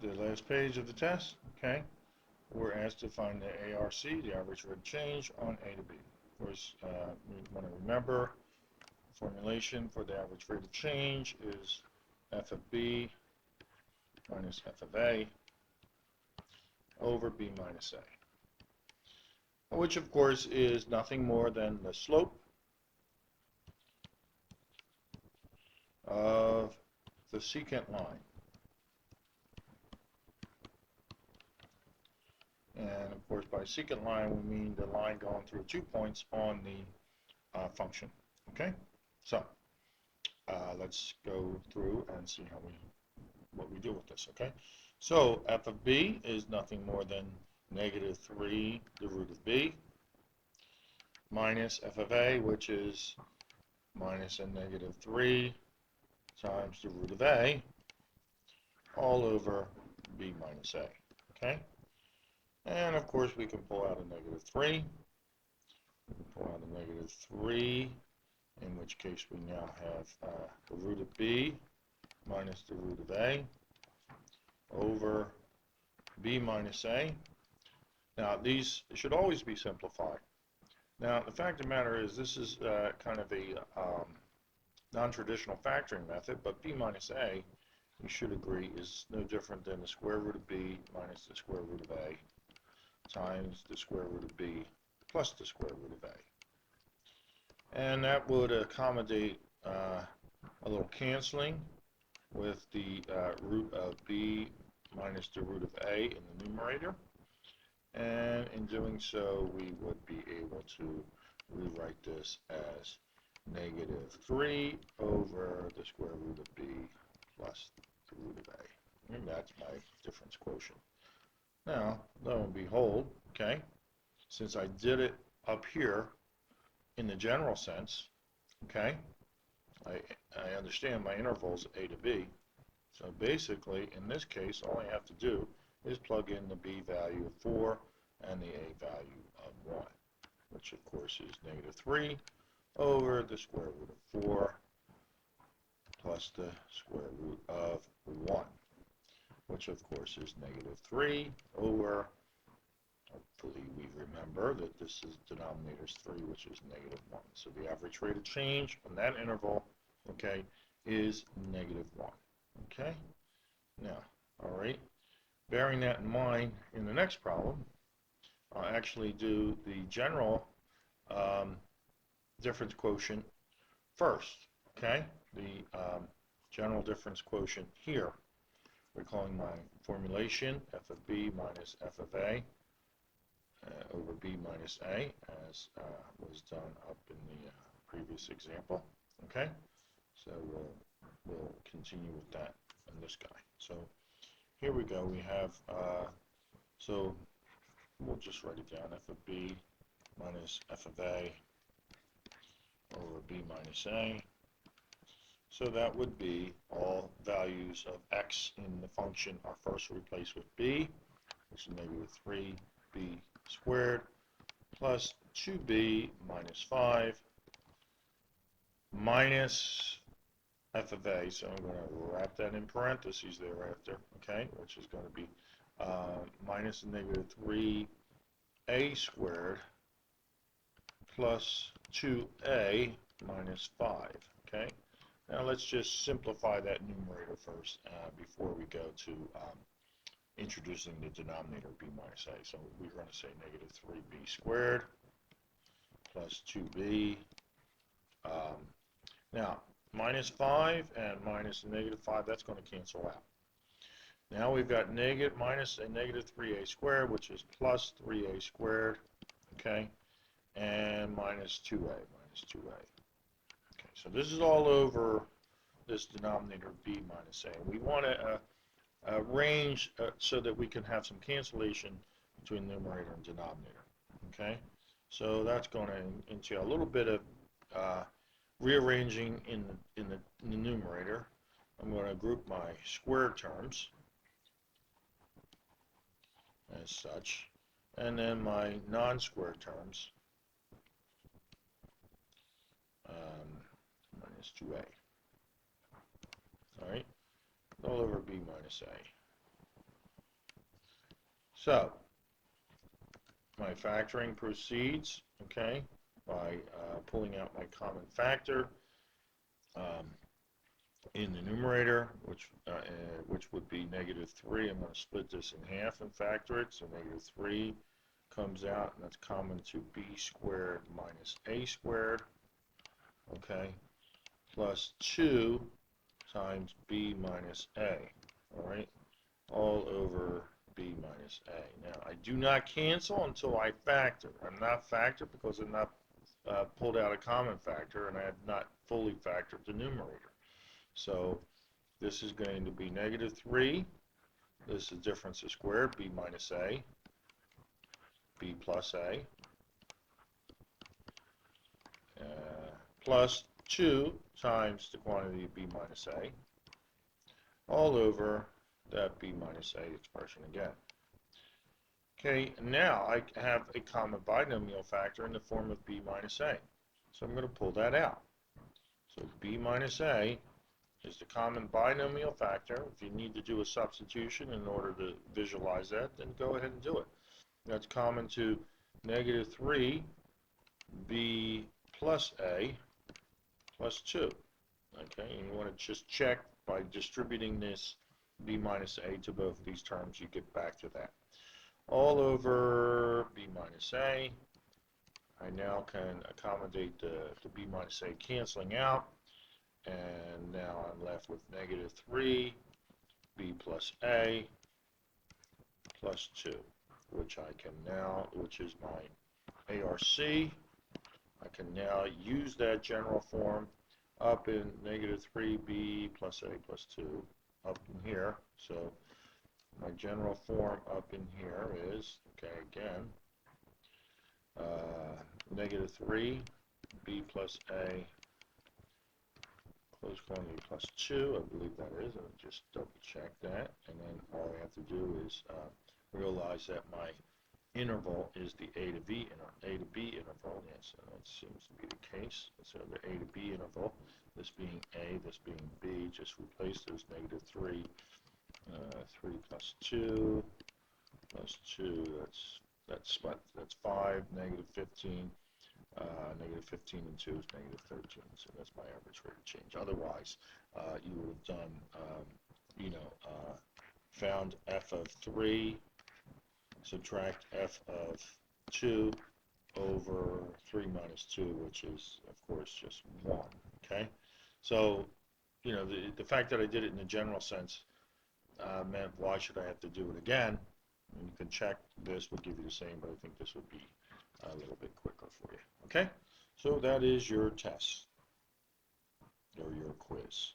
the last page of the test, okay, we're asked to find the ARC, the average rate of change on A to B. Of course, we want to remember the formulation for the average rate of change is F of B minus F of A over B minus A, which of course is nothing more than the slope of the secant line. And of course, by secant line, we mean the line going through 2 points on the function. Okay, so let's go through and see what we do with this. Okay, so f of b is nothing more than -3 the root of b minus f of a, which is minus a -3 times the root of a all over b minus a. Okay. And of course we can pull out a -3. We can pull out a -3, in which case we now have the root of b minus the root of a over b minus a. Now these should always be simplified. Now the fact of the matter is this is kind of a non-traditional factoring method, but b minus a, you should agree, is no different than the square root of b minus the square root of a times the square root of b plus the square root of a. And that would accommodate a little canceling with the root of b minus the root of a in the numerator. And in doing so, we would be able to rewrite this as -3 over the square root of b plus the root of a. And that's my difference quotient. Now, lo and behold, okay, since I did it up here in the general sense, okay, I understand my intervals a to b. So basically, in this case, all I have to do is plug in the b value of 4 and the a value of 1, which of course is -3 over the square root of 4 plus the square root of 1. Which of course is -3 over, hopefully we remember that this is denominator's 3, which is -1. So the average rate of change on that interval, okay, is -1. Okay? Now, all right, bearing that in mind, in the next problem, I'll actually do the general difference quotient first, okay? The general difference quotient here. We're calling my formulation f of b minus f of a over b minus a, as was done up in the previous example. Okay, so we'll continue with that in this guy. So here we go. We have so we'll just write it down: f of b minus f of a over b minus a. So that would be all values of x in the function are first replaced with b, which is -3b squared, plus 2b minus 5 minus f of a. So I'm going to wrap that in parentheses thereafter, okay, which is going to be minus -3a squared plus 2a minus 5, okay. Now let's just simplify that numerator first before we go to introducing the denominator b minus a. So we're going to say -3b squared plus 2b. Now minus 5 and minus a -5, that's going to cancel out. Now we've got minus a -3a squared, which is plus 3a squared, okay, and minus 2a. Okay, so this is all over this denominator b minus a. We want to arrange so that we can have some cancellation between numerator and denominator. Okay, so that's going to entail a little bit of rearranging in the numerator. I'm going to group my square terms as such, and then my non-square terms minus 2a. All right, all over b minus a. So, my factoring proceeds, okay, by pulling out my common factor in the numerator, which would be -3. I'm going to split this in half and factor it, so -3 comes out, and that's common to b squared minus a squared, okay, plus 2 times b minus a, all right, all over b minus a. Now, I do not cancel until I factor. I'm not factored because I'm not pulled out a common factor, and I have not fully factored the numerator. So this is going to be -3. This is difference is squared, b minus a, b plus a, plus 2 times the quantity b minus a, all over that b minus a expression again. Okay, now I have a common binomial factor in the form of b minus a. So I'm going to pull that out. So b minus a is the common binomial factor. If you need to do a substitution in order to visualize that, then go ahead and do it. That's common to -3 b plus a plus 2. Okay, and you want to just check by distributing this b minus a to both of these terms, you get back to that. All over b minus a. I now can accommodate the b minus a canceling out, and now I'm left with -3 b plus a plus 2, which I can now, which is my ARC. I can now use that general form up in -3b plus a plus 2 up in here. So my general form up in here is, okay, again, -3 b plus a closed quantity plus 2, I believe that is. I'll just double check that, and then all I have to do is realize that my interval is the A to B interval. Yes, and that seems to be the case. So the A to B interval, this being A, this being B, just replace those -3, 3 plus 2 plus 2, that's 5, -15. -15 and 2 is -13, so that's my average rate of change. Otherwise, you would have done, found f of 3, subtract f of 2 over 3 minus 2, which is, of course, just 1, okay? So, the fact that I did it in the general sense meant why should I have to do it again? And you can check this would give you the same, but I think this would be a little bit quicker for you, okay? So that is your test, or your quiz.